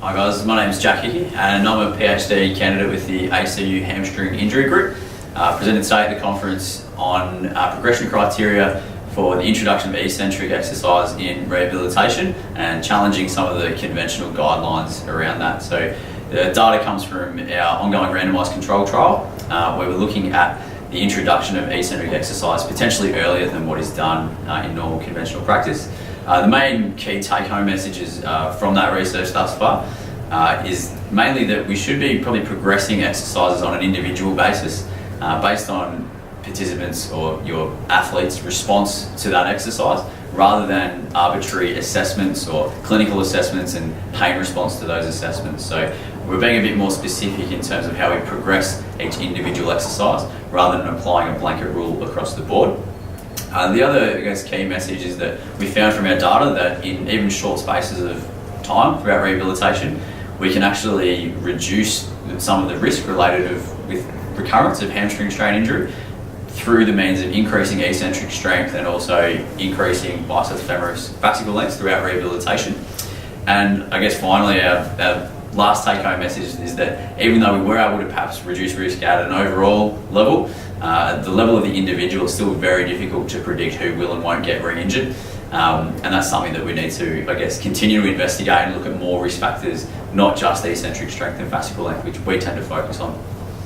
Hi guys, my name is Jack Hickey and I'm a PhD candidate with the ACU Hamstring Injury Group. Presented today at the conference on progression criteria for the introduction of eccentric exercise in rehabilitation and challenging some of the conventional guidelines around that. So the data comes from our ongoing randomised control trial where we're looking at the introduction of eccentric exercise potentially earlier than what is done in normal conventional practice. The main key take-home messages from that research thus far is mainly that we should be probably progressing exercises on an individual basis based on participants or your athlete's response to that exercise rather than arbitrary assessments or clinical assessments and pain response to those assessments. So we're being a bit more specific in terms of how we progress each individual exercise rather than applying a blanket rule across the board. The other, key message is that we found from our data that in even short spaces of time throughout rehabilitation, we can actually reduce some of the risk related with recurrence of hamstring strain injury through the means of increasing eccentric strength and also increasing biceps femoris fascicle length throughout rehabilitation. And finally, our last take-home message is that even though we were able to perhaps reduce risk at an overall level, the level of the individual is still very difficult to predict who will and won't get re-injured. And that's something that we need to, continue to investigate and look at more risk factors, not just eccentric strength and fascicle length, which we tend to focus on.